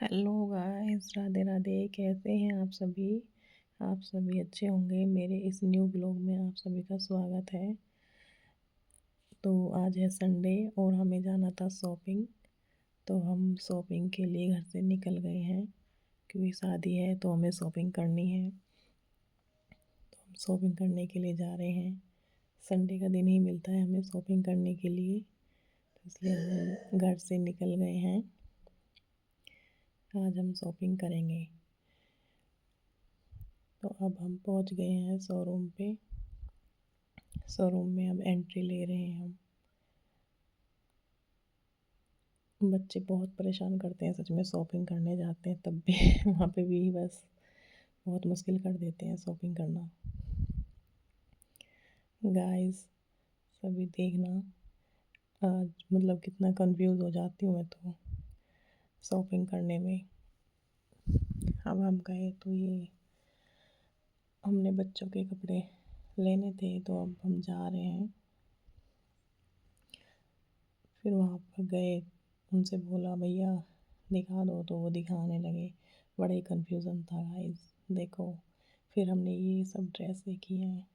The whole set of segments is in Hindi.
Hello guys, Radhe Radhe. कैसे हैं आप सभी? आप सभी अच्छे होंगे। मेरे इस न्यू ब्लॉग में आप सभी का स्वागत है। तो आज है संडे और हमें जाना था शॉपिंग। तो हम शॉपिंग के लिए घर से निकल गए हैं, क्योंकि शादी है तो हमें शॉपिंग करनी है। तो हम शॉपिंग करने के लिए जा रहे हैं। संडे का दिन ही मिलता है हमें शॉपिंग करने के लिए, तो इसलिए हम घर से निकल गए हैं। आज हम शॉपिंग करेंगे। तो अब हम पहुंच गए हैं शोरूम पे। शोरूम में अब एंट्री ले रहे हैं हम। बच्चे बहुत परेशान करते हैं सच में, शॉपिंग करने जाते हैं तब भी वहाँ पे भी बस बहुत मुश्किल कर देते हैं शॉपिंग करना। गाइस, सभी देखना, आज मतलब कितना कंफ्यूज हो जाती हूँ मैं तो शॉपिंग करने में। अब हम गए तो ये हमने बच्चों के कपड़े लेने थे, तो अब हम जा रहे हैं। फिर वहाँ पर गए, उनसे बोला भैया दिखा दो, तो वो दिखाने लगे। बड़ा ही कन्फ्यूज़न था गाइस, देखो। फिर हमने ये सब ड्रेस देखी हैं।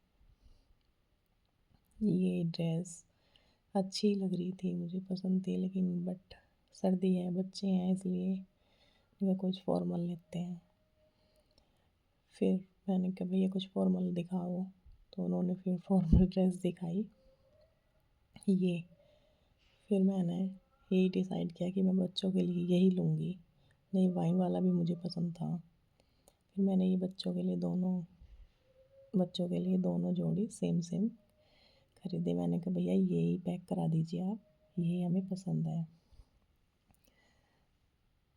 ये ड्रेस अच्छी लग रही थी, मुझे पसंद थी, लेकिन बट सर्दी है, बच्चे हैं, इसलिए मैं कुछ फॉर्मल लेते हैं। फिर मैंने कहा भैया कुछ फॉर्मल दिखाओ, तो उन्होंने फिर फॉर्मल ड्रेस दिखाई ये। फिर मैंने यही डिसाइड किया कि मैं बच्चों के लिए यही लूँगी। नहीं, वाइन वाला भी मुझे पसंद था। फिर मैंने ये बच्चों के लिए दोनों जोड़ी सेम सेम खरीदे। मैंने कहा भैया यही पैक करा दीजिए आप, यही हमें पसंद है।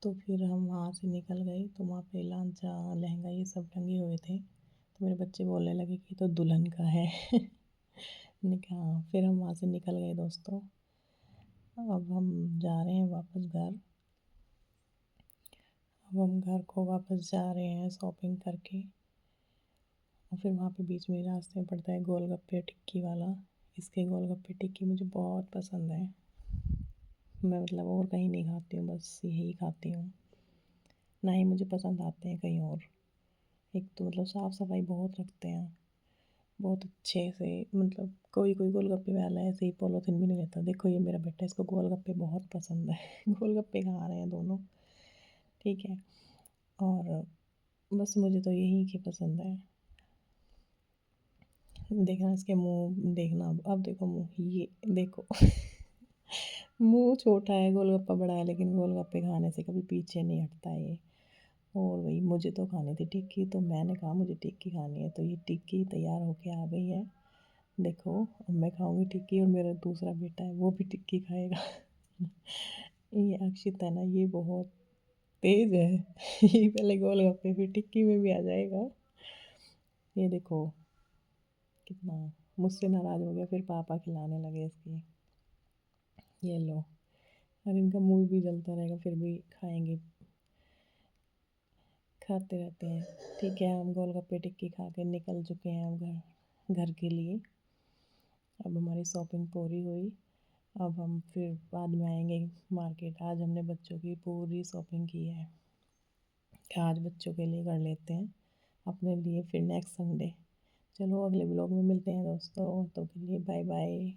तो फिर हम वहाँ से निकल गए, तो वहाँ पे लांचा लहंगा ये सब टंगे हुए थे। तो मेरे बच्चे बोलने लगे कि तो दुल्हन का है मैंने कहा हाँ। फिर हम वहाँ से निकल गए दोस्तों। अब हम जा रहे हैं वापस घर। अब हम घर को वापस जा रहे हैं शॉपिंग करके। और फिर वहाँ पे बीच में रास्ते में पड़ता है गोलगप्पे टिक्की वाला। इसके गोलगप्पे टिक्की मुझे बहुत पसंद है। मैं मतलब और कहीं नहीं खाती हूँ, बस यही खाती हूँ। ना ही मुझे पसंद आते हैं कहीं और। एक तो मतलब साफ़ सफाई बहुत रखते हैं, बहुत अच्छे से। मतलब कोई कोई गोलगप्पे वाला ऐसे ही पॉलीथिन भी नहीं लेता। देखो ये मेरा बेटा, इसको गोलगप्पे बहुत पसंद है गोलगप्पे खा रहे हैं दोनों, ठीक है। और बस मुझे तो यही की पसंद है। देखना इसके मुंह, देखना अब देखो मुंह, ये देखो मुंह छोटा है, गोलगप्पा बड़ा है, लेकिन गोलगप्पे खाने से कभी पीछे नहीं हटता है ये। और वही मुझे तो खानी थी टिक्की, तो मैंने कहा मुझे टिक्की खानी है, तो ये टिक्की तैयार होके आ गई है। देखो अब मैं खाऊंगी टिक्की, और मेरा दूसरा बेटा है वो भी टिक्की खाएगा ये अक्षित है ना, ये बहुत तेज है ये पहले गोलगप्पे फिर टिक्की में भी आ जाएगा। ये देखो कितना मुझसे नाराज़ हो गया, फिर पापा खिलाने लगे इसकी। ये लो, और इनका मुंह भी जलता रहेगा फिर भी खाएंगे, खाते रहते हैं। ठीक है, हम गोलगप्पे टिक्की खा के निकल चुके हैं हम घर के लिए। अब हमारी शॉपिंग पूरी हुई। अब हम फिर बाद में आएंगे मार्केट। आज हमने बच्चों की पूरी शॉपिंग की है, आज बच्चों के लिए कर लेते हैं, अपने लिए फिर नेक्स्ट संडे। चलो अगले ब्लॉग में मिलते हैं दोस्तों, तो के लिए बाय बाय।